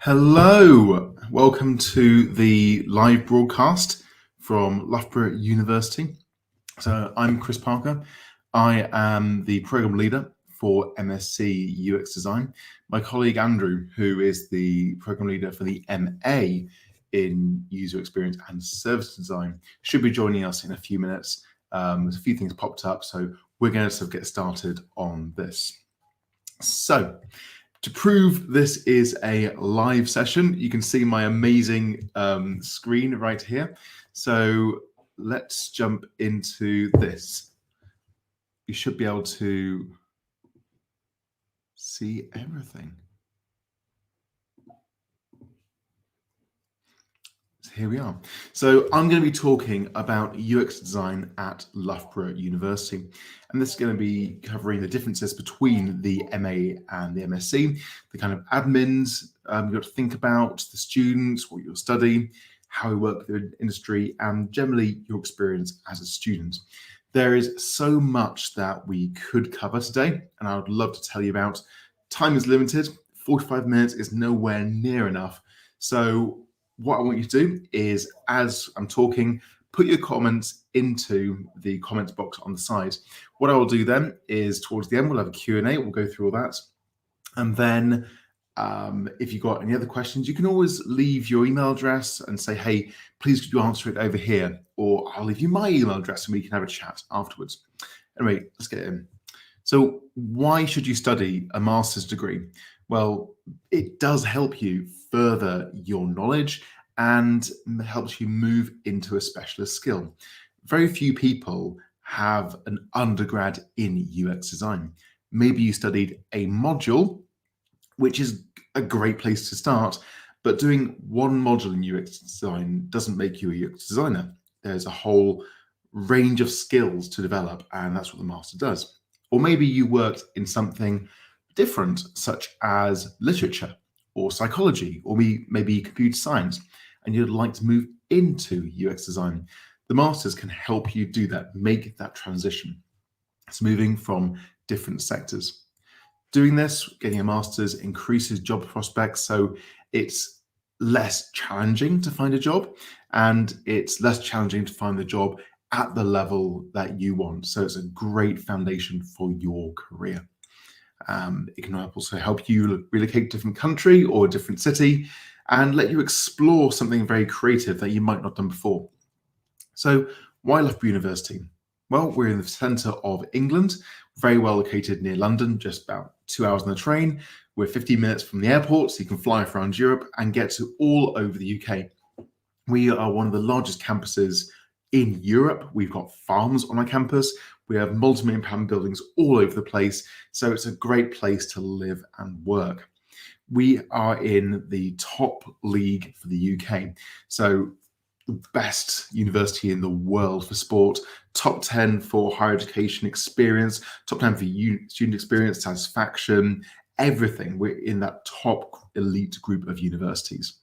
Hello, welcome to the live broadcast from Loughborough University. So I'm Chris Parker. I am the program leader for MSc UX Design. My colleague Andrew, who is the program leader for the MA in User Experience and Service Design, should be joining us in a few minutes. There's a few things popped up, so we're going to sort of get started on this. So, to prove this is a live session, you can see my amazing screen right here. So let's jump into this. You should be able to see everything. So here we are. So I'm going to be talking about UX design at Loughborough University. And this is going to be covering the differences between the MA and the MSc, the kind of admins you've got to think about, the students, what you'll study, how you work with the industry, and generally your experience as a student. There is so much that we could cover today, and I would love to tell you about. Time is limited. 45 minutes is nowhere near enough. So what I want you to do is, as I'm talking, put your comments into the comments box on the side. What I will do then is towards the end, we'll have a Q&A. We'll go through all that. And then if you've got any other questions, you can always leave your email address and say, hey, please could you answer it over here? Or I'll leave you my email address and we can have a chat afterwards. Anyway, let's get in. So why should you study a master's degree? Well, it does help you further your knowledge and helps you move into a specialist skill. Very few people have an undergrad in UX design. Maybe you studied a module, which is a great place to start, but doing one module in UX design doesn't make you a UX designer. There's a whole range of skills to develop, and that's what the master does. Or maybe you worked in something different, such as literature or psychology, or maybe computer science, and you'd like to move into UX design. The masters can help you do that, make that transition. It's moving from different sectors. Doing this, getting a master's, increases job prospects, so it's less challenging to find a job, and it's less challenging to find the job at the level that you want. So it's a great foundation for your career. It can also help you relocate to a different country or a different city and let you explore something very creative that you might not have done before. So why Loughborough University? Well, we're in the centre of England, very well located near London, just about 2 hours on the train. We're 15 minutes from the airport, so you can fly around Europe and get to all over the UK. We are one of the largest campuses in Europe. We've got farms on our campus. We have multi-million-pound buildings all over the place. So it's a great place to live and work. We are in the top league for the UK. So the best university in the world for sport, top 10 for higher education experience, top 10 for student experience, satisfaction, everything. We're in that top elite group of universities.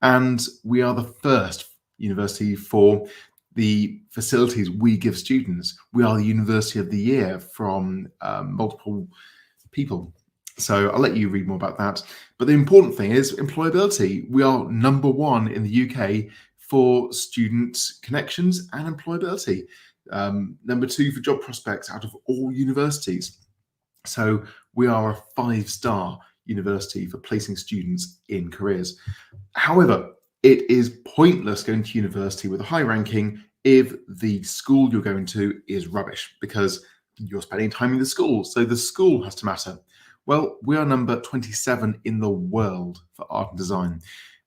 And we are the first university for the facilities we give students. We are the University of the Year from multiple people. So I'll let you read more about that. But the important thing is employability. We are number one in the UK for student connections and employability. Number two for job prospects out of all universities. So we are a 5-star university for placing students in careers. However, it is pointless going to university with a high ranking if the school you're going to is rubbish, because you're spending time in the school. So the school has to matter. Well, we are number 27 in the world for art and design.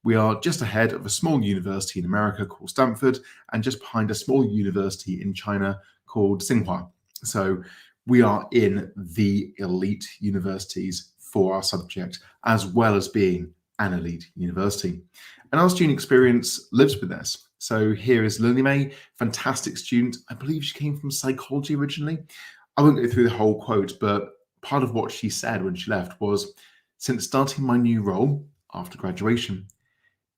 We are just ahead of a small university in America called Stanford, and just behind a small university in China called Tsinghua. So we are in the elite universities for our subject, as well as being an elite university. And our student experience lives with this. So here is Lily May, fantastic student. I believe she came from psychology originally. I won't go through the whole quote, but part of what she said when she left was, since starting my new role after graduation,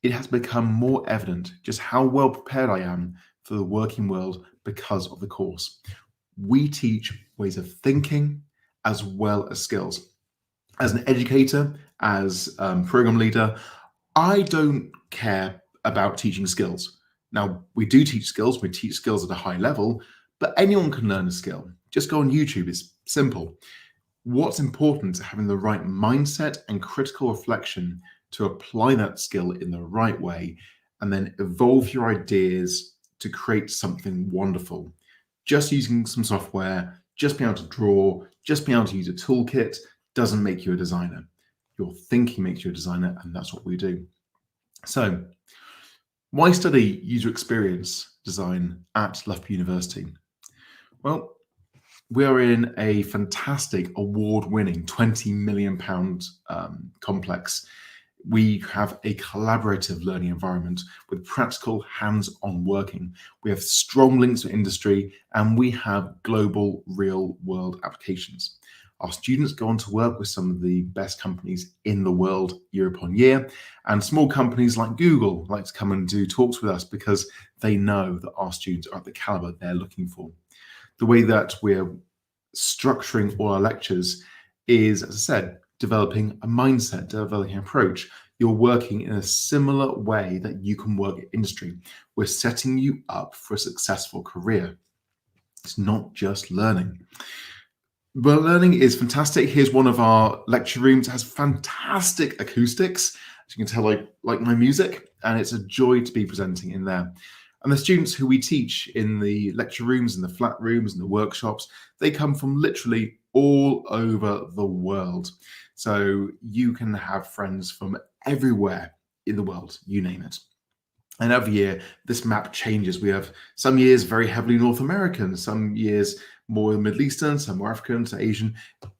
it has become more evident just how well prepared I am for the working world because of the course. We teach ways of thinking as well as skills. As an educator, as program leader, I don't care about teaching skills. Now, we do teach skills, we teach skills at a high level, but anyone can learn a skill. Just go on YouTube, it's simple. What's important is having the right mindset and critical reflection to apply that skill in the right way and then evolve your ideas to create something wonderful. Just using some software, just being able to draw, just being able to use a toolkit doesn't make you a designer. Your thinking makes you a designer, and that's what we do. So, why study user experience design at Loughborough University? Well, we are in a fantastic award-winning £20 million complex. We have a collaborative learning environment with practical hands-on working. We have strong links to industry, and we have global real-world applications. Our students go on to work with some of the best companies in the world year upon year, and small companies like Google like to come and do talks with us because they know that our students are at the caliber they're looking for. The way that we're structuring all our lectures is, as I said, developing a mindset, developing an approach. You're working in a similar way that you can work in industry. We're setting you up for a successful career. It's not just learning. But learning is fantastic. Here's one of our lecture rooms. It has fantastic acoustics. As you can tell, I like my music, and it's a joy to be presenting in there. And the students who we teach in the lecture rooms and the flat rooms and the workshops, they come from literally all over the world. So you can have friends from everywhere in the world, you name it. And every year, this map changes. We have some years very heavily North American, some years more Middle Eastern, some more African to Asian.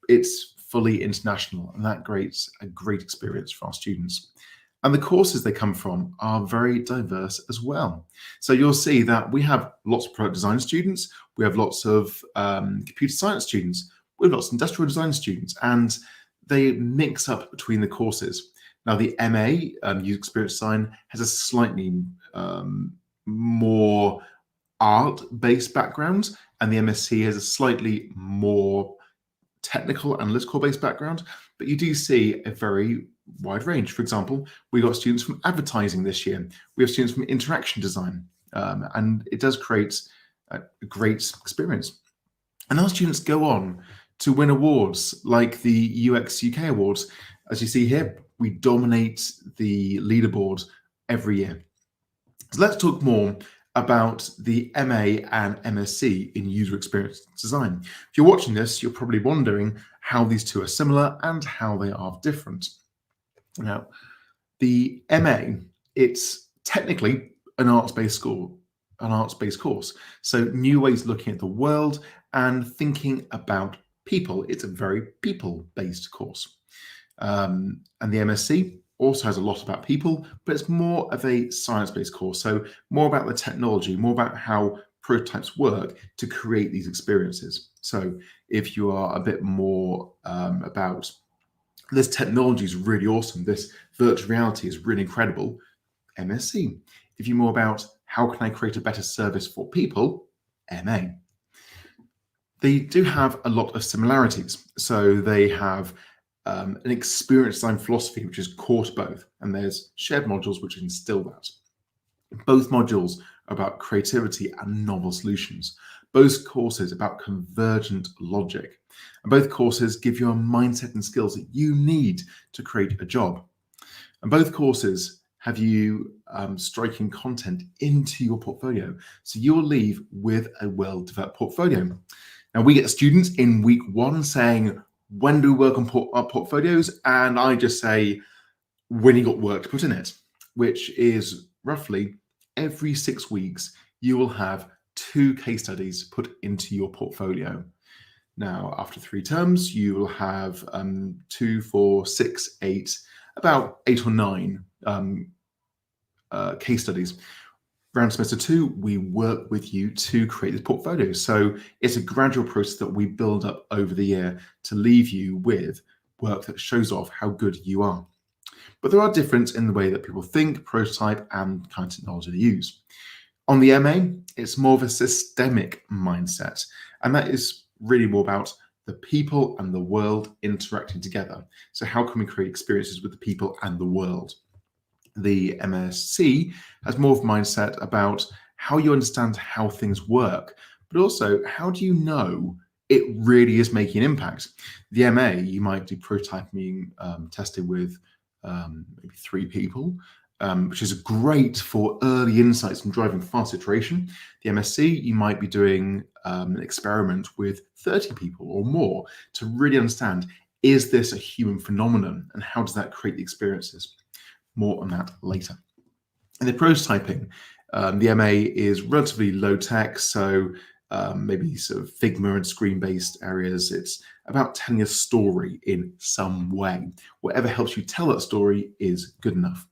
It's fully international, and that creates a great experience for our students. And the courses they come from are very diverse as well. So you'll see that we have lots of product design students, we have lots of computer science students, we have lots of industrial design students, and they mix up between the courses. Now, the MA, User Experience Design, has a slightly more art-based background, and the MSc has a slightly more technical, analytical-based background, but you do see a very wide range. For example, we got students from advertising this year. We have students from interaction design, and it does create a great experience. And our students go on to win awards like the UX UK Awards. As you see here, we dominate the leaderboard every year. So let's talk more about the MA and MSc in user experience design. If you're watching this, you're probably wondering how these two are similar and how they are different. Now, the MA, it's technically an arts-based course. So new ways of looking at the world and thinking about people. It's a very people-based course. And the MSc also has a lot about people, but it's more of a science-based course. So more about the technology, more about how prototypes work to create these experiences. So if you are a bit more about this technology is really awesome, this virtual reality is really incredible, MSc. If you're more about how can I create a better service for people, MA. They do have a lot of similarities. So they have an experience design philosophy, which is core to both, and there's shared modules which instill that. Both modules are about creativity and novel solutions. Both courses about convergent logic. And both courses give you a mindset and skills that you need to create a job. And both courses have you striking content into your portfolio. So you'll leave with a well-developed portfolio. Now, we get students in week one saying, when do we work on our portfolios? And I just say, when you got work to put in it, which is roughly every 6 weeks, you will have 2 case studies put into your portfolio. Now, after 3 terms, you will have 2, 4, 6, 8, about 8 or 9 case studies. Around semester 2, we work with you to create this portfolio. So it's a gradual process that we build up over the year to leave you with work that shows off how good you are. But there are differences in the way that people think, prototype, and kind of technology they use. On the MA, it's more of a systemic mindset, and that is really more about the people and the world interacting together. So how can we create experiences with the people and the world? The MSc has more of a mindset about how you understand how things work, but also how do you know it really is making an impact. The MA, you might do prototyping testing with maybe 3 people, which is great for early insights and driving fast iteration. The MSc, you might be doing an experiment with 30 people or more to really understand, is this a human phenomenon and how does that create the experiences? More on that later. And the prototyping, the MA is relatively low tech, so maybe sort of Figma and screen-based areas. It's about telling a story in some way. Whatever helps you tell that story is good enough.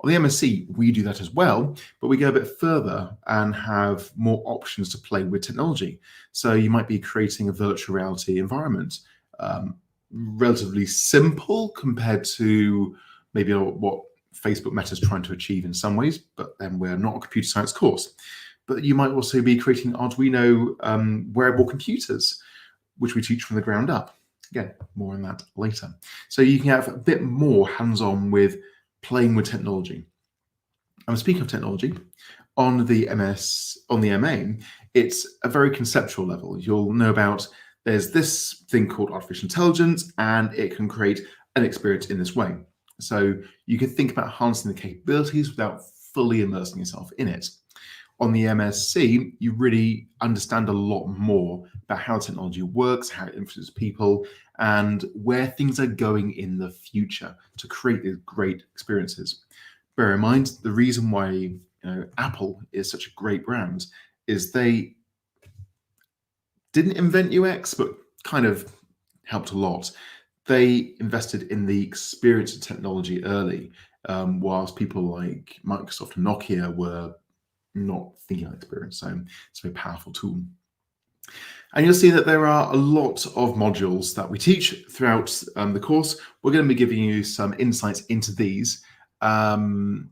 On the MSc, we do that as well, but we go a bit further and have more options to play with technology. So you might be creating a virtual reality environment, relatively simple compared to maybe what Facebook Meta is trying to achieve in some ways, but then we're not a computer science course. But you might also be creating Arduino wearable computers, which we teach from the ground up. Again, more on that later. So you can have a bit more hands-on with playing with technology. And speaking of technology, on the MA, it's a very conceptual level. You'll know about there's this thing called artificial intelligence, and it can create an experience in this way. So you can think about harnessing the capabilities without fully immersing yourself in it. On the MSc, you really understand a lot more about how technology works, how it influences people, and where things are going in the future to create these great experiences. Bear in mind, the reason why Apple is such a great brand is they didn't invent UX, but kind of helped a lot. They invested in the experience of technology early, whilst people like Microsoft and Nokia were not thinking about experience. So it's a very powerful tool. And you'll see that there are a lot of modules that we teach throughout the course. We're going to be giving you some insights into these. The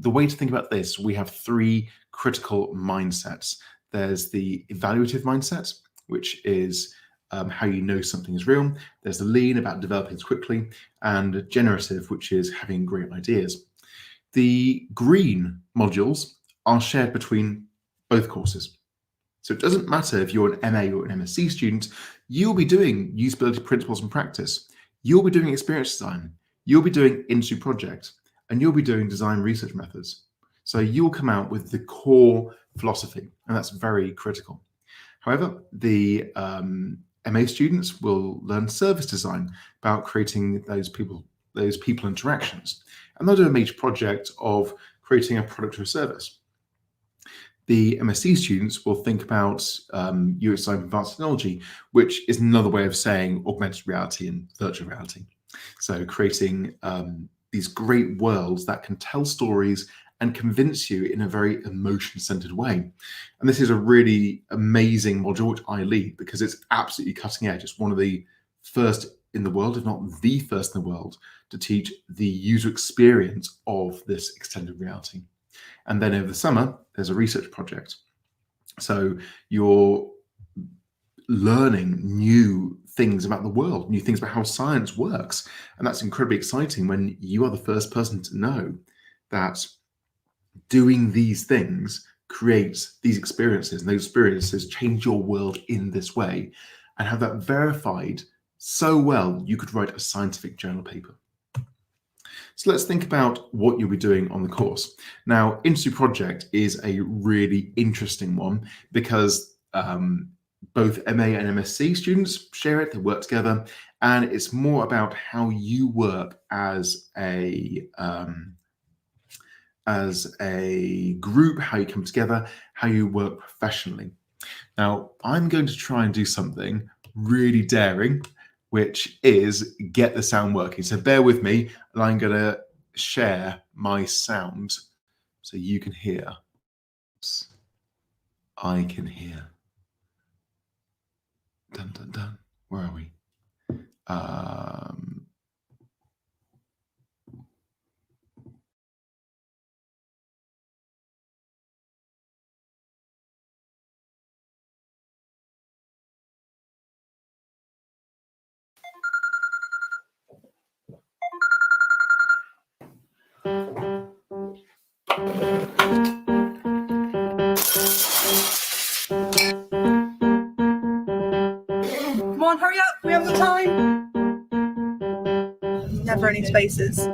way to think about this, we have 3 critical mindsets. There's the evaluative mindset, which is how you know something is real. There's the lean, about developing quickly, and generative, which is having great ideas. The green modules are shared between both courses. So it doesn't matter if you're an MA or an MSc student, you'll be doing usability principles and practice. You'll be doing experience design. You'll be doing industry projects, and you'll be doing design research methods. So you'll come out with the core philosophy, and that's very critical. However, the MA students will learn service design, about creating those people interactions, and they'll do a major project of creating a product or a service. The MSc students will think about UX design for advanced technology, which is another way of saying augmented reality and virtual reality. So creating these great worlds that can tell stories and convince you in a very emotion-centered way. And this is a really amazing module which I lead because it's absolutely cutting edge. It's one of the first in the world, if not the first in the world, to teach the user experience of this extended reality. And then over the summer, there's a research project. So you're learning new things about the world, new things about how science works. And that's incredibly exciting when you are the first person to know that doing these things creates these experiences, and those experiences change your world in this way, and have that verified so well you could write a scientific journal paper. So let's think about what you'll be doing on the course. Now, industry project is a really interesting one because both MA and MSc students share it, they work together, and it's more about how you work as a group, how you come together, how you work professionally. Now, I'm going to try and do something really daring, which is get the sound working. So bear with me, and I'm going to share my sound so you can hear. I can hear. Dun, dun, dun. Where are we? Come on, hurry up, we have the time. Never any spaces.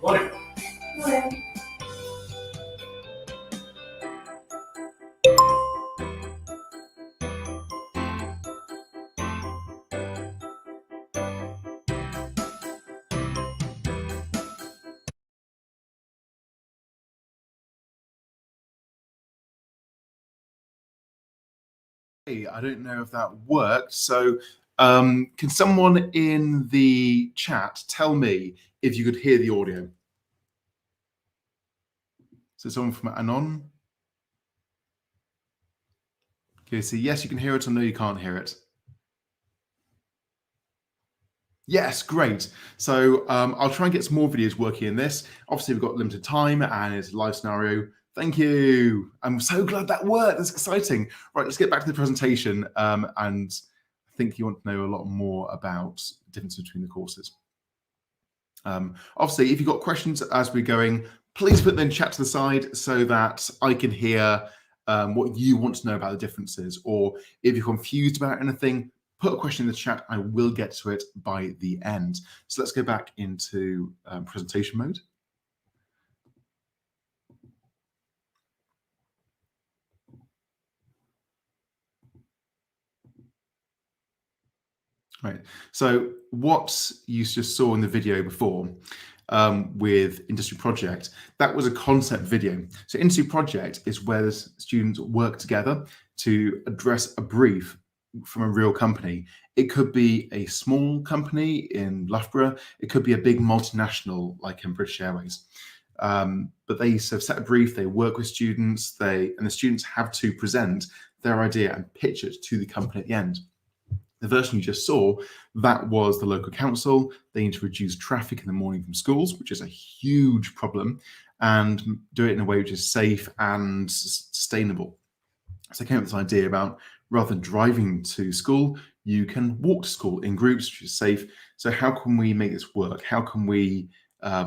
Morning. Morning. I don't know if that worked. So can someone in the chat tell me if you could hear the audio? So someone from Anon? Okay, so yes, you can hear it, or no, you can't hear it. Yes, great. So I'll try and get some more videos working in this. Obviously, we've got limited time and it's a live scenario. Thank you. I'm so glad that worked. That's exciting. Right, let's get back to the presentation. And I think you want to know a lot more about the difference between the courses. Obviously, if you've got questions as we're going, please put them in chat to the side so that I can hear what you want to know about the differences. Or if you're confused about anything, put a question in the chat. I will get to it by the end. So let's go back into presentation mode. Right. So what you just saw in the video before with Industry Project, that was a concept video. So Industry Project is where the students work together to address a brief from a real company. It could be a small company in Loughborough. It could be a big multinational like in British Airways. But they sort of set a brief, they work with students, and the students have to present their idea and pitch it to the company at the end. The version you just saw, that was the local council. They need to reduce traffic in the morning from schools, which is a huge problem, and do it in a way which is safe and sustainable. So they came up with this idea about rather than driving to school, you can walk to school in groups, which is safe. So how can we make this work? How can we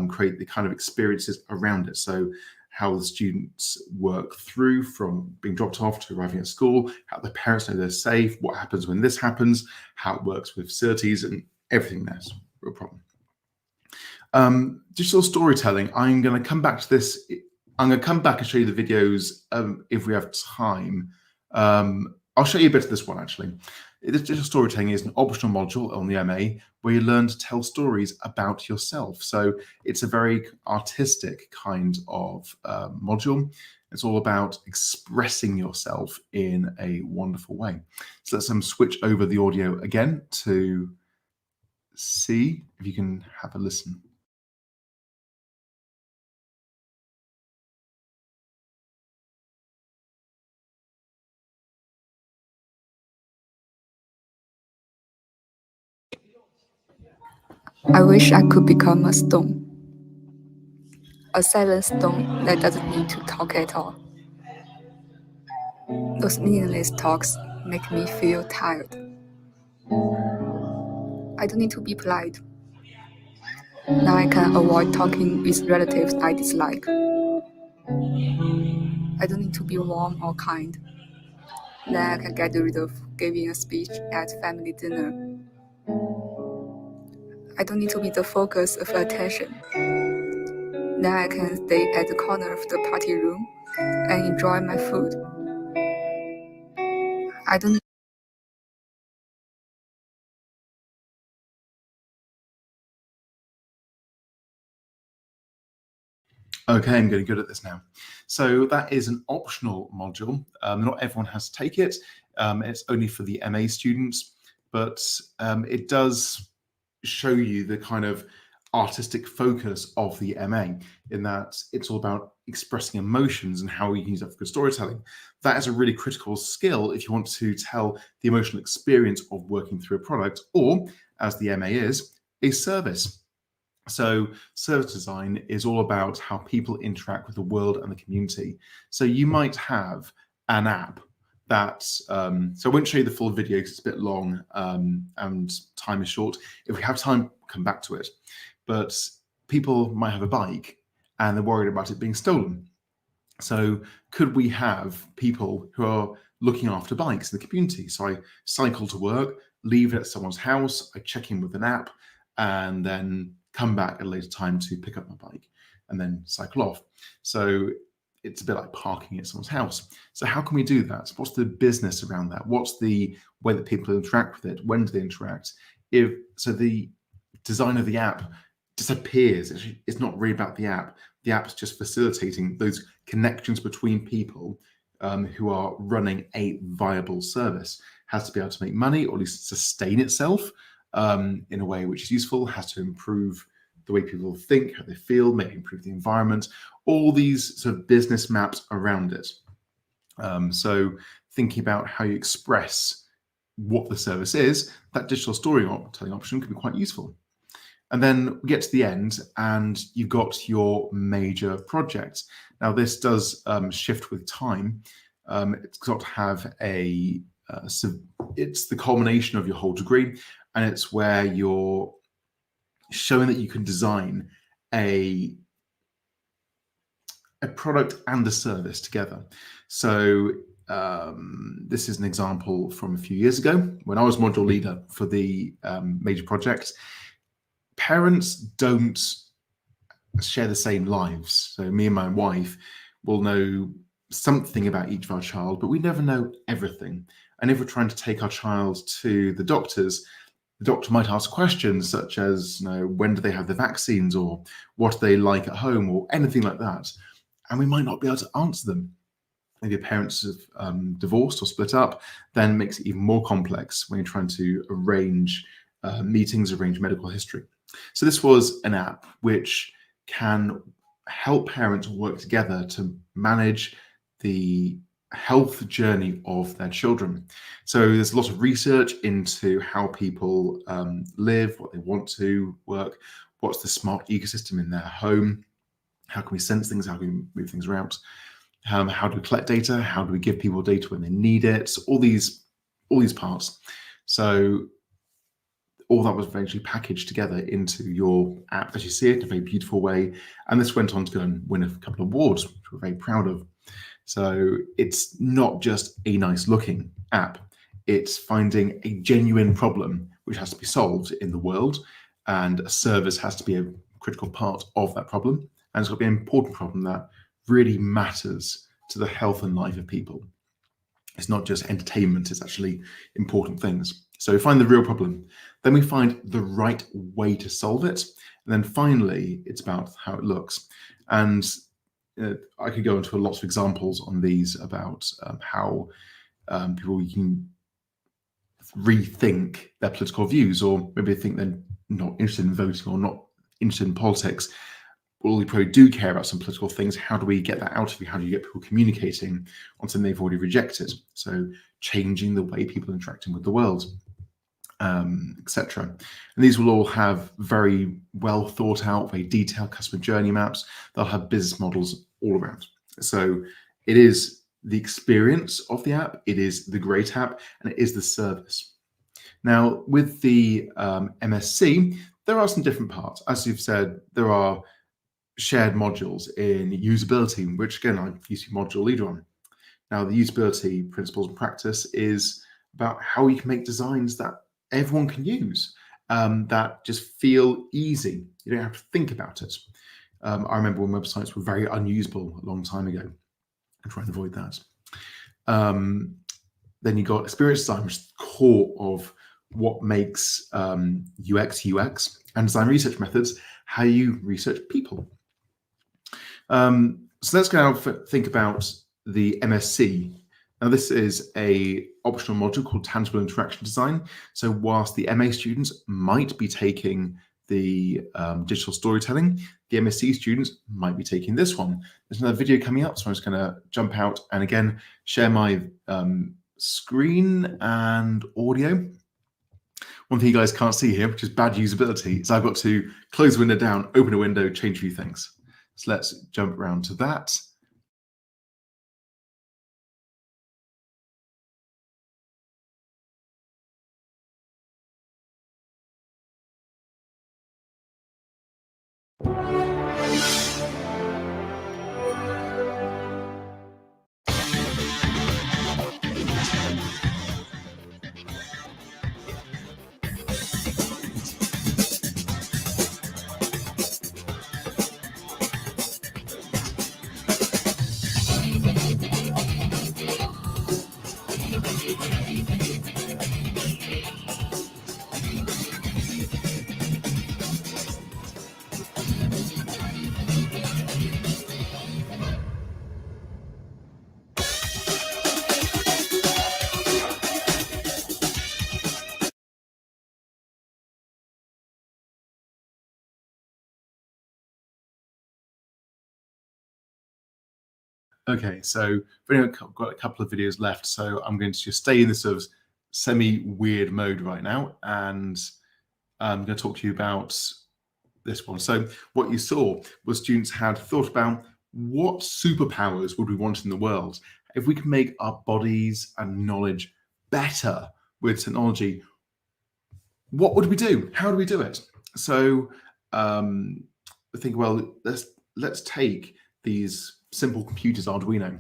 create the kind of experiences around it? So how the students work through from being dropped off to arriving at school, how the parents know they're safe, what happens when this happens, how it works with facilities and everything there's a real problem. Digital storytelling, I'm going to come back to this. I'm going to come back and show you the videos if we have time. I'll show you a bit of this one actually. Digital storytelling is an optional module on the MA where you learn to tell stories about yourself. So it's a very artistic kind of module. It's all about expressing yourself in a wonderful way. So let's switch over the audio again to see if you can have a listen. I wish I could become a stone. A silent stone that doesn't need to talk at all. Those meaningless talks make me feel tired. I don't need to be polite. Now I can avoid talking with relatives I dislike. I don't need to be warm or kind. Then I can get rid of giving a speech at family dinner. I don't need to be the focus of attention. Then I can stay at the corner of the party room and enjoy my food. I don't Okay, I'm getting good at this now. So that is an optional module. Not everyone has to take it. It's only for the MA students, but it does show you the kind of artistic focus of the MA in that it's all about expressing emotions and how you can use that for good storytelling. That is a really critical skill if you want to tell the emotional experience of working through a product, or as the MA is, a service. So service design is all about how people interact with the world and the community. So you might have an app that, so I won't show you the full video because it's a bit long and time is short. If we have time, come back to it. But people might have a bike and they're worried about it being stolen. So could we have people who are looking after bikes in the community? So I cycle to work, leave it at someone's house, I check in with an app, and then come back at a later time to pick up my bike and then cycle off. So it's a bit like parking at someone's house. So how can we do that? What's the business around that? What's the way that people interact with it? When do they interact? If so, the design of the app disappears. It's not really about the app. The app's just facilitating those connections between people who are running a viable service. Has to be able to make money, or at least sustain itself in a way which is useful, has to improve the way people think, how they feel, maybe improve the environment, all these sort of business maps around it. So thinking about how you express what the service is, that digital storytelling option can be quite useful. And then we get to the end and you've got your major project. Now this does shift with time. It's got to have a, it's the culmination of your whole degree, and it's where you're showing that you can design a product and a service together. So this is an example from a few years ago when I was module leader for the major project. Parents don't share the same lives. So me and my wife will know something about each of our child, but we never know everything. And if we're trying to take our child to the doctors, the doctor might ask questions such as, when do they have the vaccines, or what are they like at home, or anything like that. And we might not be able to answer them. If your parents have divorced or split up, then it makes it even more complex when you're trying to arrange meetings, arrange medical history. So this was an app which can help parents work together to manage the health journey of their children. So there's a lot of research into how people live, what they want to work, what's the smart ecosystem in their home, how can we sense things, how can we move things around, how do we collect data, how do we give people data when they need it, all these parts. So all that was eventually packaged together into your app as you see it in a very beautiful way. And this went on to go and win a couple of awards, which we're very proud of. So it's not just a nice looking app, it's finding a genuine problem which has to be solved in the world, and a service has to be a critical part of that problem. And it's got to be an important problem that really matters to the health and life of people. It's not just entertainment, it's actually important things. So we find the real problem, then we find the right way to solve it. And then finally, it's about how it looks. And I could go into lots of examples on these about how people can rethink their political views, or maybe they think they're not interested in voting or not interested in politics. Well, we probably do care about some political things. How do we get that out of you? How do you get people communicating on something they've already rejected? So changing the way people are interacting with the world, etc. And these will all have very well thought out, very detailed customer journey maps. They'll have business models all around. So it is the experience of the app, it is the great app, and it is the service. Now, with the MSc, there are some different parts. As you've said, there are shared modules in usability, which again, I used to be module leader on. Now, the usability principles and practice is about how you can make designs that everyone can use, that just feel easy. You don't have to think about it. I remember when websites were very unusable a long time ago. I'm trying to avoid that. Then you got experience design, which is the core of what makes UX, and design research methods, how you research people. So let's go and think about the MSc. Now, this is a optional module called Tangible Interaction Design. So whilst the MA students might be taking the digital storytelling, the MSc students might be taking this one. There's another video coming up, so I'm just going to jump out and again share my screen and audio. One thing you guys can't see here, which is bad usability, is I've got to close the window down, open a window, change a few things. So let's jump around to that. Okay, so we've only got a couple of videos left, so I'm going to just stay in this sort of semi-weird mode right now, and I'm going to talk to you about this one. So what you saw was students had thought about what superpowers would we want in the world if we could make our bodies and knowledge better with technology. What would we do? How do we do it? So I think, well, let's take these simple computers, Arduino,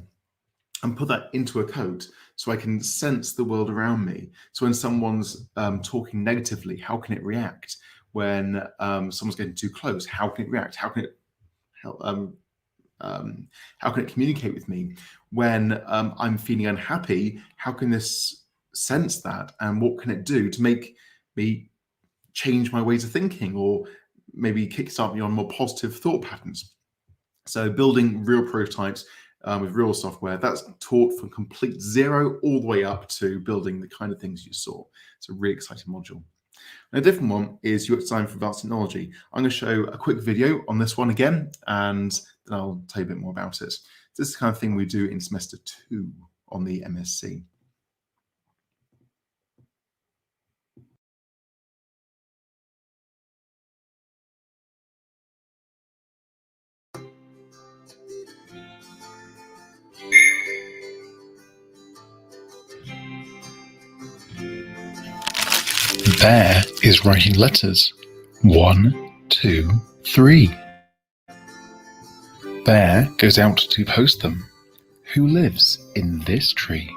and put that into a code so I can sense the world around me. So when someone's talking negatively, how can it react? When someone's getting too close, how can it react? How can it communicate with me? When I'm feeling unhappy, how can this sense that? And what can it do to make me change my ways of thinking, or maybe kickstart me on more positive thought patterns? So building real prototypes with real software, that's taught from complete zero all the way up to building the kind of things you saw. It's a really exciting module. And a different one is UX Design for Advanced Technology. I'm going to show a quick video on this one again, and then I'll tell you a bit more about it. This is the kind of thing we do in semester 2 on the MSc. Bear is writing letters. 1, 2, 3. Bear goes out to post them. Who lives in this tree?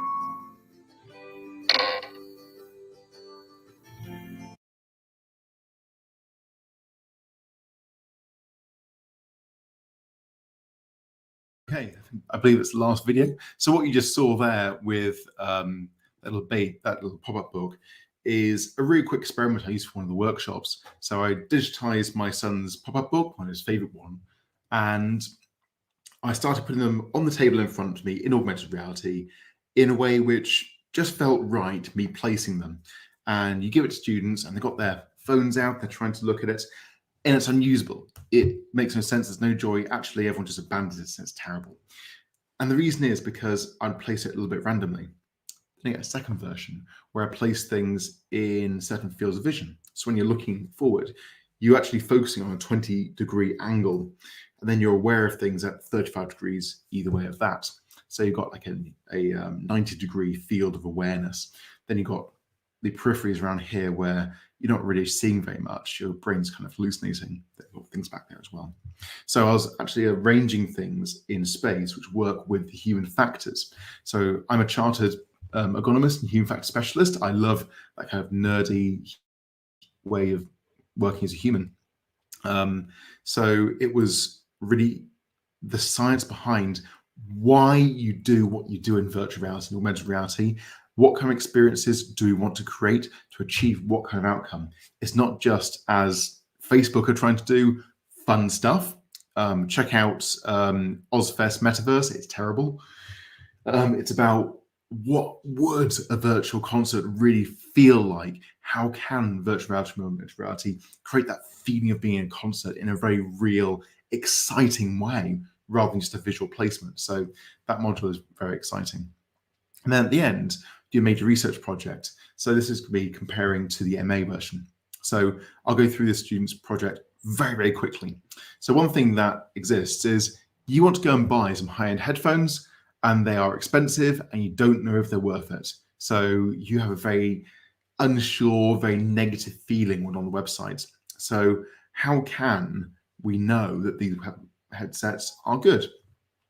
Okay, I believe it's the last video. So what you just saw there with that little pop-up book is a really quick experiment I used for one of the workshops. So I digitized my son's pop-up book, one of his favorite one, and I started putting them on the table in front of me in augmented reality in a way which just felt right, me placing them. And you give it to students and they've got their phones out, they're trying to look at it, and it's unusable. It makes no sense, there's no joy. Actually, everyone just abandons it and it's terrible. And the reason is because I'd place it a little bit randomly. Then I get a second version where I place things in certain fields of vision. So when you're looking forward, you're actually focusing on a 20-degree angle, and then you're aware of things at 35 degrees either way of that. So you've got like a 90-degree field of awareness. Then you've got the peripheries around here where you're not really seeing very much. Your brain's kind of hallucinating. There are things back there as well. So I was actually arranging things in space which work with the human factors. So I'm a chartered ergonomist and human factor specialist. I love that kind of nerdy way of working as a human. So it was really the science behind why you do what you do in virtual reality and augmented reality. What kind of experiences do we want to create to achieve what kind of outcome? It's not just, as Facebook are trying to do, fun stuff. Check out Ozfest Metaverse. It's terrible. It's about what would a virtual concert really feel like? How can virtual reality and augmented reality create that feeling of being in a concert in a very real, exciting way, rather than just a visual placement? So that module is very exciting. And then at the end, do a major research project. So this is going to be comparing to the MA version. So I'll go through the student's project very, very quickly. So one thing that exists is you want to go and buy some high-end headphones, and they are expensive and you don't know if they're worth it. So you have a very unsure, very negative feeling when on the website. So how can we know that these headsets are good?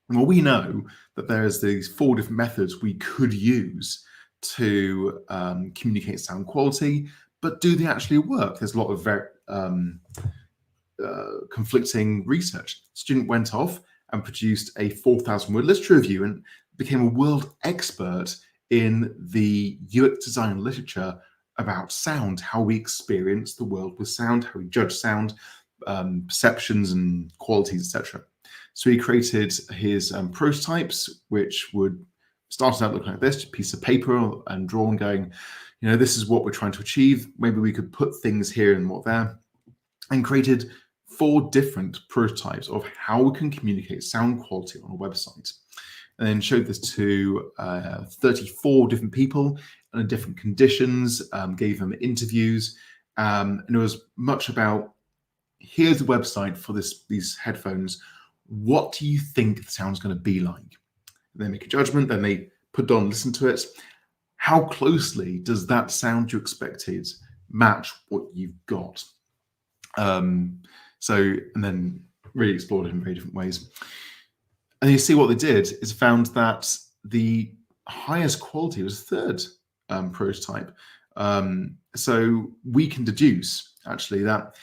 Well, we know that there's these 4 different methods we could use to communicate sound quality, but do they actually work? There's a lot of very conflicting research. The student went off and produced a 4,000-word literature review and became a world expert in the UX design literature about sound, how we experience the world with sound, how we judge sound, perceptions and qualities, etc. So he created his prototypes, which would start out looking like this: a piece of paper and drawn, going, this is what we're trying to achieve. Maybe we could put things here and what there, and created 4 different prototypes of how we can communicate sound quality on a website. And then showed this to 34 different people under different conditions, gave them interviews, and it was much about, here's the website for these headphones. What do you think the sound's going to be like? They make a judgment, then they put it on, listen to it. How closely does that sound you expected match what you've got? And then really explored it in very different ways. And you see what they did is found that the highest quality was third prototype. So we can deduce actually that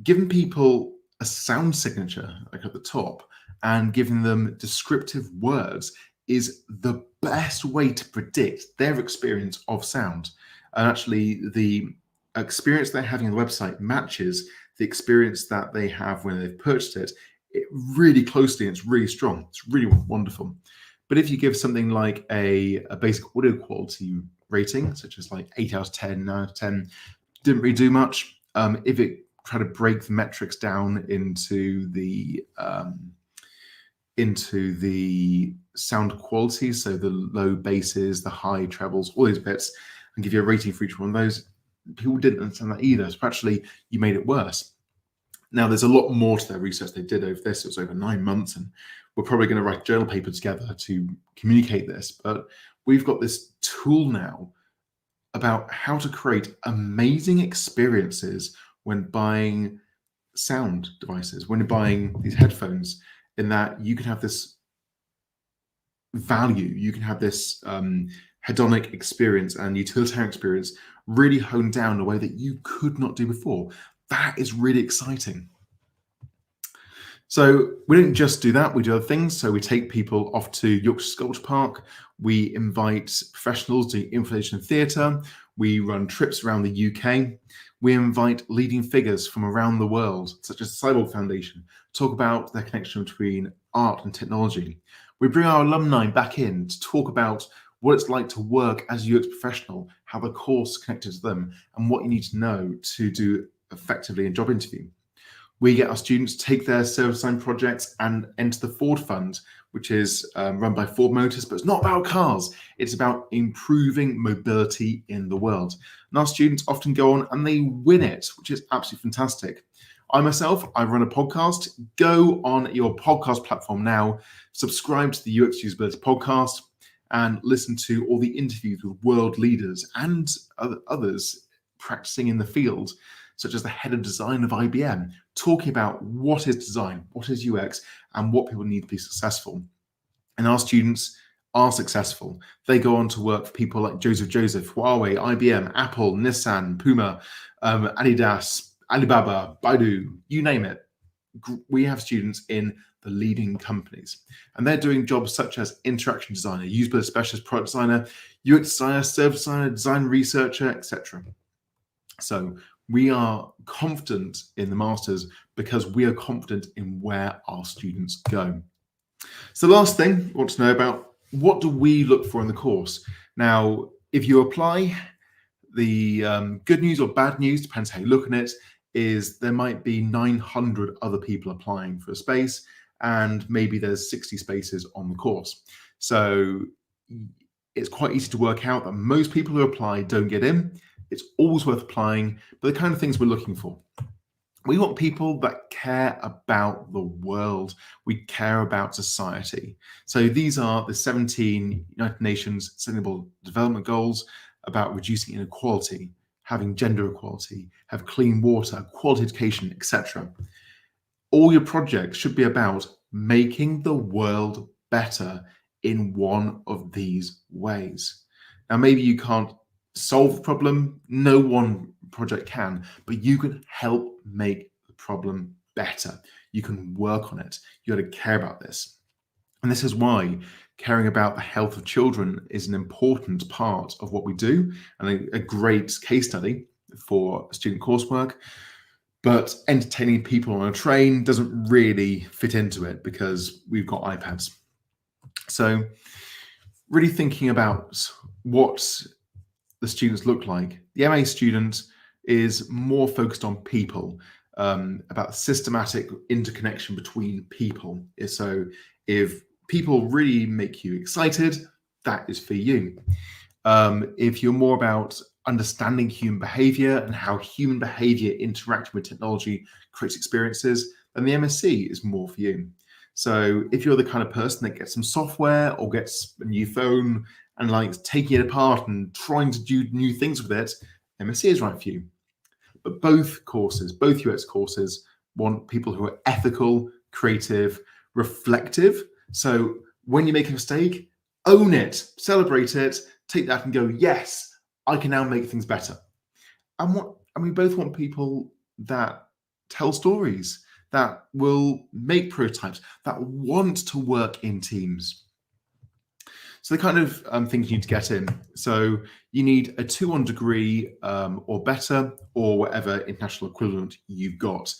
giving people a sound signature like at the top and giving them descriptive words is the best way to predict their experience of sound. And actually the experience they're having on the website matches the experience that they have when they've purchased it really closely, and it's really strong. It's really wonderful. But if you give something like a basic audio quality rating, such as like 8 out of 10, 9 out of 10, didn't really do much. If it tried to break the metrics down into the sound quality, so the low basses, the high trebles, all these bits, and give you a rating for each one of those, people didn't understand that either. So actually, you made it worse. Now, there's a lot more to their research they did over this. It was over 9 months, and we're probably going to write a journal paper together to communicate this. But we've got this tool now about how to create amazing experiences when buying sound devices, when you're buying these headphones, in that you can have this value, you can have this hedonic experience and utilitarian experience really honed down in a way that you could not do before. That is really exciting. So we don't just do that, we do other things. So we take people off to Yorkshire Sculpture Park. We invite professionals to information theatre. We run trips around the UK. We invite leading figures from around the world, such as the Cyborg Foundation, talk about their connection between art and technology. We bring our alumni back in to talk about what it's like to work as a UX professional, how the course connected to them, and what you need to know to do effectively a job interview. We get our students to take their service design projects and enter the Ford Fund, which is run by Ford Motors, but it's not about cars. It's about improving mobility in the world. And our students often go on and they win it, which is absolutely fantastic. I myself, I run a podcast. Go on your podcast platform now, subscribe to the UX Usability Podcast, and listen to all the interviews with world leaders and others practicing in the field, such as the head of design of IBM, talking about what is design, what is UX, and what people need to be successful. And our students are successful. They go on to work for people like Joseph, Huawei, IBM, Apple, Nissan, Puma, Adidas, Alibaba, Baidu, you name it. We have students in the leading companies, and they're doing jobs such as interaction designer, user specialist, product designer, UX designer, service designer, design researcher, etc. So we are confident in the masters because we are confident in where our students go. So the last thing I want to know about, what do we look for in the course? Now, if you apply, the good news or bad news, depends how you look at it, is there might be 900 other people applying for a space, and maybe there's 60 spaces on the course. So it's quite easy to work out that most people who apply don't get in. It's always worth applying, but the kind of things we're looking for. We want people that care about the world. We care about society. So these are the 17 United Nations Sustainable Development Goals about reducing inequality, having gender equality, have clean water, quality education, etc. All your projects should be about making the world better in one of these ways. Now, maybe you can't solve the problem, no one project can, but you can help make the problem better. You can work on it. You got to care about this. And this is why caring about the health of children is an important part of what we do, and a great case study for student coursework. But entertaining people on a train doesn't really fit into it because we've got iPads. So really thinking about what the students look like. The MA student is more focused on people, about systematic interconnection between people. So if people really make you excited, that is for you. If you're more about understanding human behavior and how human behavior interacting with technology creates experiences, then the MSc is more for you. So if you're the kind of person that gets some software or gets a new phone and likes taking it apart and trying to do new things with it, MSc is right for you. But both courses, both UX courses, want people who are ethical, creative, reflective. So when you make a mistake, own it, celebrate it, take that and go, yes, I can now make things better. And we both want people that tell stories, that will make prototypes, that want to work in teams. So the kind of things you need to get in. So you need a 2-1 degree or better, or whatever international equivalent you've got.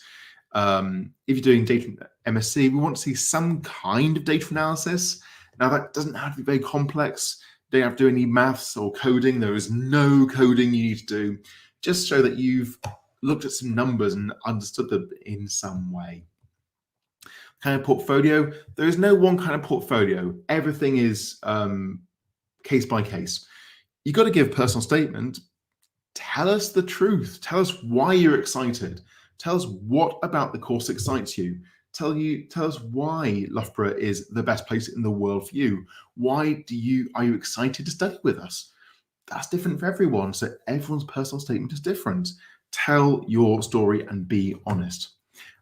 If you're doing data MSc, we want to see some kind of data analysis. Now that doesn't have to be very complex. You don't have to do any maths or coding. There is no coding you need to do. Just show that you've looked at some numbers and understood them in some way. Kind of portfolio, there is no one kind of portfolio. Everything is case by case. You've got to give a personal statement. Tell us the truth. Tell us why you're excited. Tell us what about the course excites you. Tell us why Loughborough is the best place in the world for you. Why are you excited to study with us? That's different for everyone. So everyone's personal statement is different. Tell your story and be honest.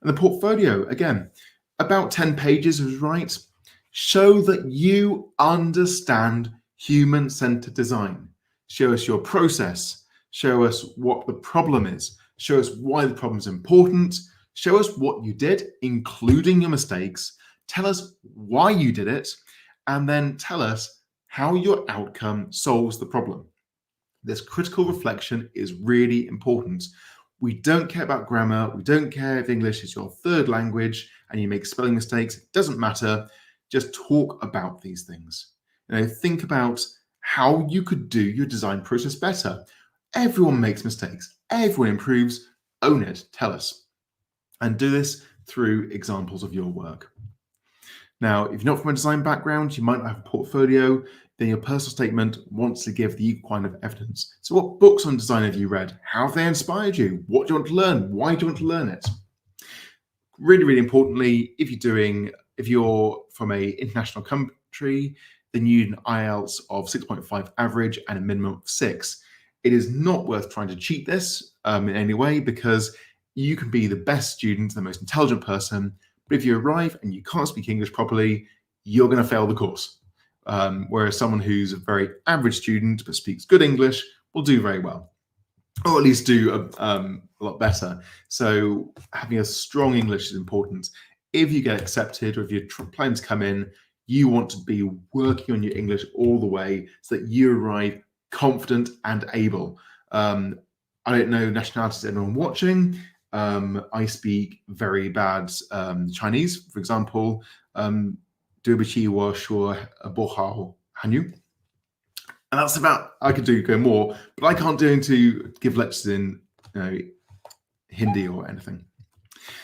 And the portfolio, again, about 10 pages is right. Show that you understand human-centered design. Show us your process. Show us what the problem is. Show us why the problem is important. Show us what you did, including your mistakes. Tell us why you did it, and then tell us how your outcome solves the problem. This critical reflection is really important. We don't care about grammar. We don't care if English is your third language and you make spelling mistakes. It doesn't matter. Just talk about these things. Think about how you could do your design process better. Everyone makes mistakes. Everyone improves. Own it. Tell us. And do this through examples of your work. Now, if you're not from a design background, you might not have a portfolio, then your personal statement wants to give the equal kind of evidence. So what books on design have you read? How have they inspired you? What do you want to learn? Why do you want to learn it? Really, really importantly, if you're from an international country, then you need an IELTS of 6.5 average and a minimum of 6. It is not worth trying to cheat this in any way, because you can be the best student, the most intelligent person, but if you arrive and you can't speak English properly, you're going to fail the course. Whereas someone who's a very average student but speaks good English will do very well, or at least do a lot better. So having a strong English is important. If you get accepted, or if you're planning to come in, you want to be working on your English all the way so that you arrive confident and able. I don't know nationalities anyone watching. I speak very bad Chinese, for example. 对不起，我说不好汉语. And that's about, I could go more, but I can't do to give lectures in Hindi or anything.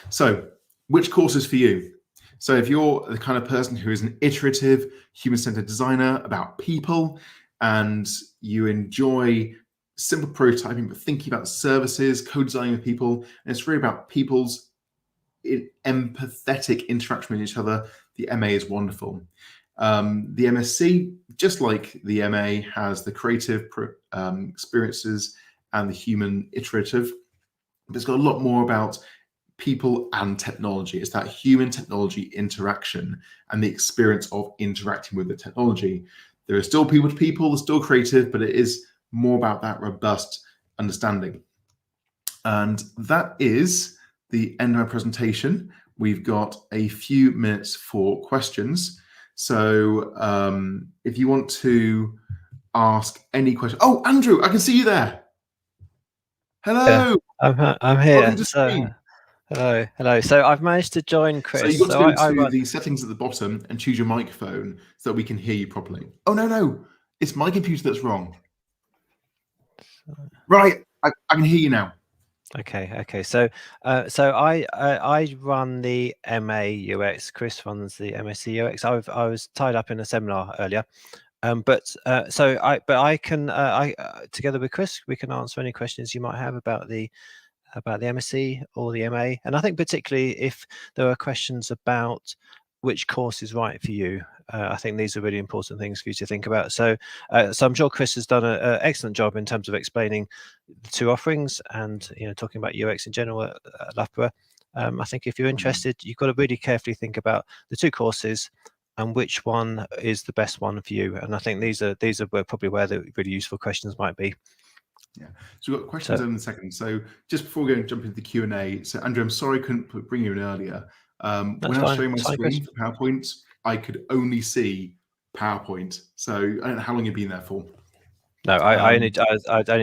So which course is for you? So if you're the kind of person who is an iterative, human-centered designer about people, and you enjoy simple prototyping, but thinking about services, co-designing with people, and it's really about people's empathetic interaction with each other, the MA is wonderful. The MSc, just like the MA, has the creative experiences and the human iterative, but it's got a lot more about people and technology. It's that human technology interaction and the experience of interacting with the technology. There are still people to people, they're still creative, but it is more about that robust understanding. And that is the end of my presentation. We've got a few minutes for questions. So if you want to ask any question. Oh, Andrew, I can see you there. Hello. Yeah, I'm here. Welcome to stream. Hello. So I've managed to join Chris. So you've got to go to the settings at the bottom and choose your microphone so that we can hear you properly. Oh, no. It's my computer that's wrong. Right. I can hear you now. Okay. So I run the MA UX. Chris runs the MSc UX. I was tied up in a seminar earlier, but I can together with Chris, we can answer any questions you might have about the MSc or the MA, and I think particularly if there are questions about which course is right for you. I think these are really important things for you to think about. So I'm sure Chris has done an excellent job in terms of explaining the two offerings and talking about UX in general at Loughborough. I think if you're interested, you've got to really carefully think about the two courses and which one is the best one for you. And I think these are probably where the really useful questions might be. Yeah, so we've got questions in a second. So just before we jump into the Q&A, so Andrew, I'm sorry I couldn't bring you in earlier. When I was showing my screen for PowerPoint, I could only see PowerPoint. So I don't know how long you've been there for. No, I only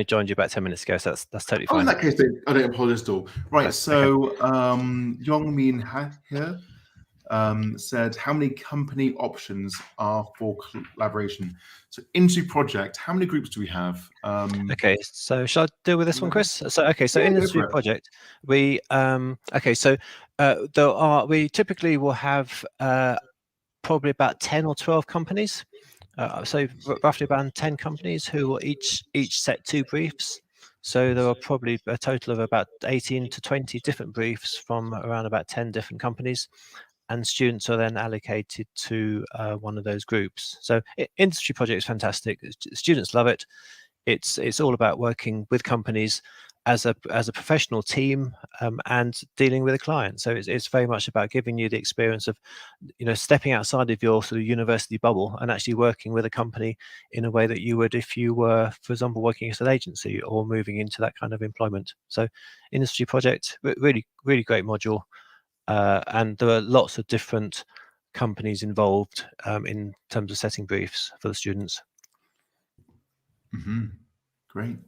joined you about 10 minutes ago, so that's totally fine. In that case, I don't apologize at all. Right, so Yongmin here said, how many company options are for collaboration? So into project, how many groups do we have? Okay, so shall I deal with this one, Chris? So in the industry project, we we typically will have probably about 10 or 12 companies. So roughly about 10 companies who will each set 2 briefs. So there are probably a total of about 18 to 20 different briefs from around about 10 different companies. And students are then allocated to one of those groups. So industry project is fantastic. Students love it. It's all about working with companies as a professional team and dealing with a client. So it's very much about giving you the experience of stepping outside of your sort of university bubble and actually working with a company in a way that you would if you were, for example, working as an agency or moving into that kind of employment. So industry project, really great module. And there are lots of different companies involved in terms of setting briefs for the students. Great.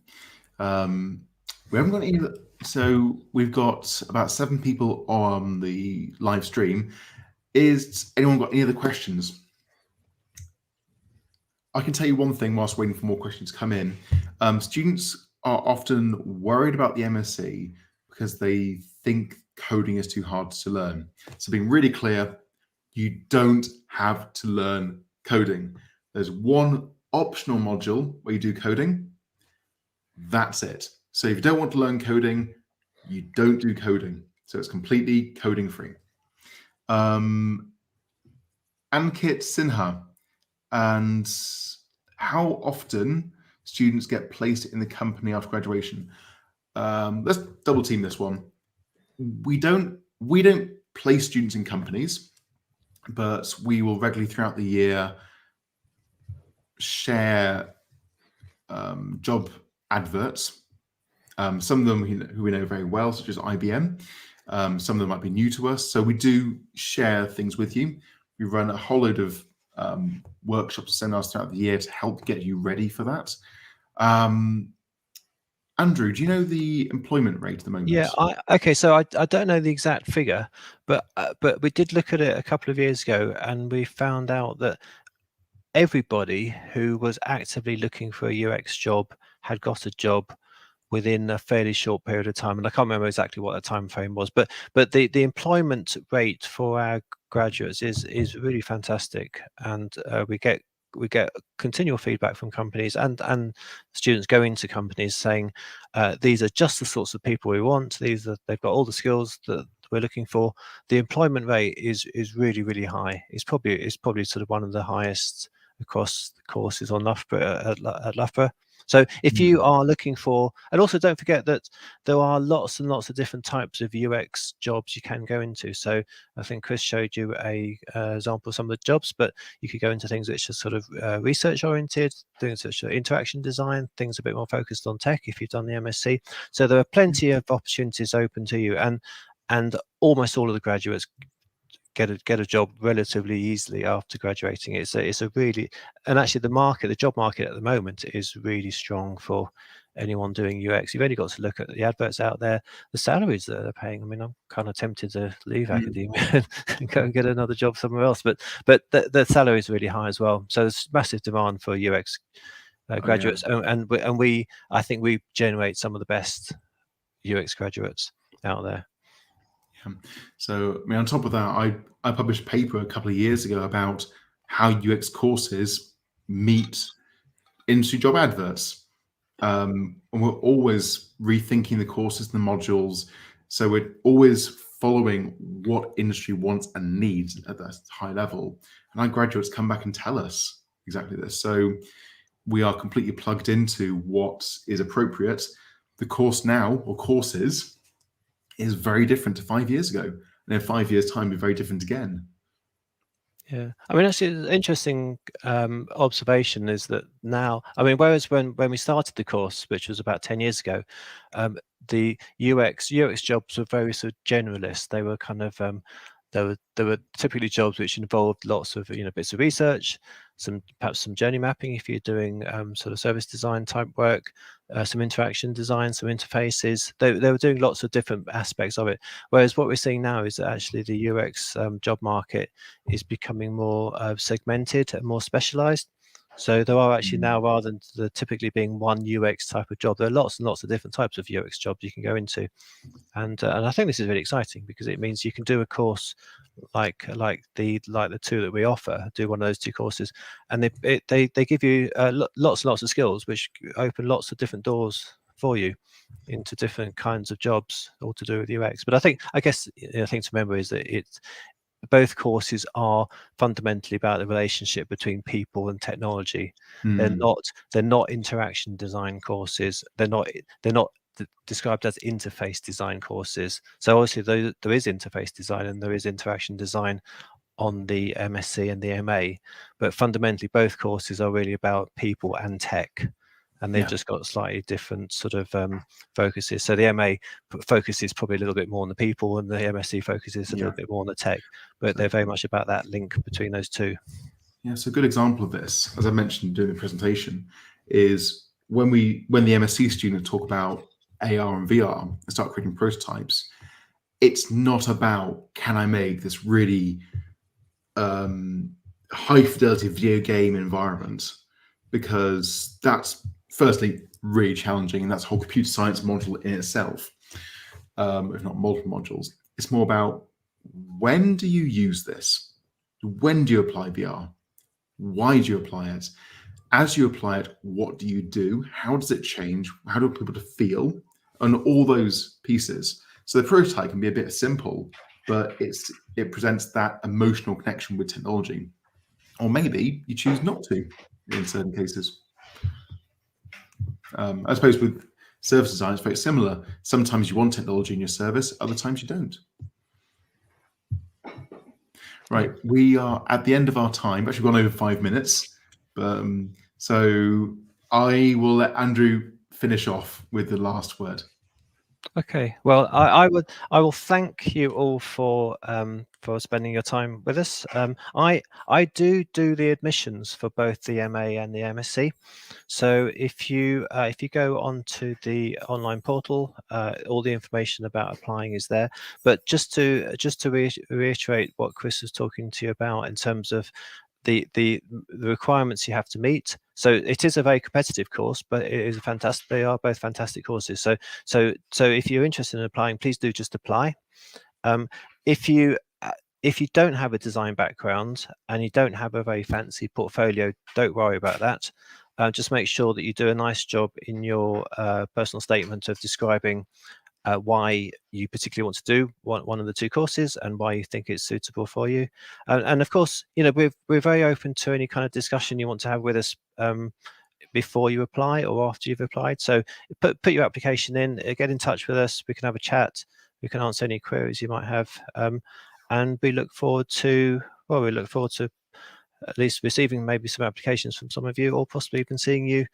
We haven't got any. So we've got about 7 people on the live stream. Is anyone got any other questions? I can tell you one thing whilst waiting for more questions to come in. Students are often worried about the MSc because they think coding is too hard to learn. So being really clear, you don't have to learn coding. There's one optional module where you do coding. That's it. So if you don't want to learn coding, you don't do coding. So it's completely coding free. Ankit Sinha, and how often students get placed in the company after graduation. Let's double team this one. We don't place students in companies, but we will regularly throughout the year share job adverts. Some of them who we know very well, such as IBM. Some of them might be new to us. So we do share things with you. We run a whole load of workshops and seminars throughout the year to help get you ready for that. Andrew, do you know the employment rate at the moment? Yeah, okay. So I don't know the exact figure, but we did look at it a couple of years ago, and we found out that everybody who was actively looking for a UX job had got a job within a fairly short period of time. And I can't remember exactly what the time frame was, but the employment rate for our graduates is really fantastic, and we get continual feedback from companies and students go into companies saying these are just the sorts of people we want. They've got all the skills that we're looking for. The employment rate is really high. It's probably sort of one of the highest across the courses on Loughborough at Loughborough. So if you are looking for, and also don't forget that there are lots and lots of different types of UX jobs you can go into. So I think Chris showed you a example of some of the jobs, but you could go into things which are sort of research oriented, things which are interaction design, things a bit more focused on tech if you've done the MSc. So there are plenty of opportunities open to you, and almost all of the graduates get a job relatively easily after graduating. It's a really, and actually the job market at the moment is really strong for anyone doing UX. You've only got to look at the adverts out there, the salaries that they're paying. I mean, I'm kind of tempted to leave academia and go and get another job somewhere else, but the salary is really high as well. So there's massive demand for UX graduates, and we I think we generate some of the best UX graduates out there. So, I mean, on top of that, I published a paper a couple of years ago about how UX courses meet industry job adverts. And we're always rethinking the courses and the modules. So we're always following what industry wants and needs at that high level. And our graduates come back and tell us exactly this. So we are completely plugged into what is appropriate. The course now, or courses, is very different to 5 years ago, and in 5 years' time, be very different again. Yeah, I mean, actually, an interesting observation is that now, I mean, whereas when we started the course, which was about 10 years ago, the UX jobs were very sort of generalist. They were kind of there were typically jobs which involved lots of bits of research, perhaps some journey mapping if you're doing sort of service design type work, some interaction design, some interfaces. They were doing lots of different aspects of it. Whereas what we're seeing now is that actually the UX job market is becoming more segmented and more specialized. So there are actually now, rather than the typically being one UX type of job, there are lots and lots of different types of UX jobs you can go into, and I think this is really exciting because it means you can do a course like the two that we offer, do one of those two courses, and they give you lots and lots of skills which open lots of different doors for you into different kinds of jobs, all to do with UX. But I guess the thing to remember is that both courses are fundamentally about the relationship between people and technology. They're not interaction design courses. They're not described as interface design courses. So obviously there is interface design and there is interaction design on the MSc and the MA, but fundamentally both courses are really about people and tech. And they've just got slightly different sort of focuses. So the MA focuses probably a little bit more on the people, and the MSc focuses a little bit more on the tech. But they're very much about that link between those two. Yeah, so a good example of this, as I mentioned during the presentation, is when the MSc students talk about AR and VR and start creating prototypes, it's not about, can I make this really high fidelity video game environment, because that's firstly really challenging, and that's a whole computer science module in itself, if not multiple modules. It's more about, when do you use this? When do you apply VR? Why do you apply it? As you apply it, what do you do? How does it change? How do people feel? And all those pieces. So the prototype can be a bit simple, but it presents that emotional connection with technology. or maybe you choose not to in certain cases. I suppose with service design, it's very similar. Sometimes you want technology in your service, other times you don't. Right, we are at the end of our time. Actually, we've gone over 5 minutes. So I will let Andrew finish off with the last word. Okay. Well, I will thank you all for spending your time with us. I do the admissions for both the MA and the MSc. So if you go onto the online portal, all the information about applying is there. But just to reiterate what Chris was talking to you about in terms of the requirements you have to meet. So it is a very competitive course, but it is a fantastic. They are both fantastic courses. So if you're interested in applying, please do just apply. If you don't have a design background and you don't have a very fancy portfolio, don't worry about that. Just make sure that you do a nice job in your personal statement of describing why you particularly want to do one of the two courses and why you think it's suitable for you. And of course, we're very open to any kind of discussion you want to have with us before you apply or after you've applied. So put your application in, get in touch with us. We can have a chat. We can answer any queries you might have. And we look forward to at least receiving maybe some applications from some of you, or possibly even seeing you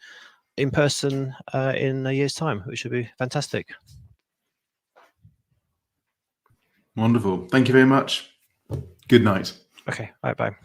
in person in a year's time, which would be fantastic. Wonderful. Thank you very much. Good night. Okay. Bye.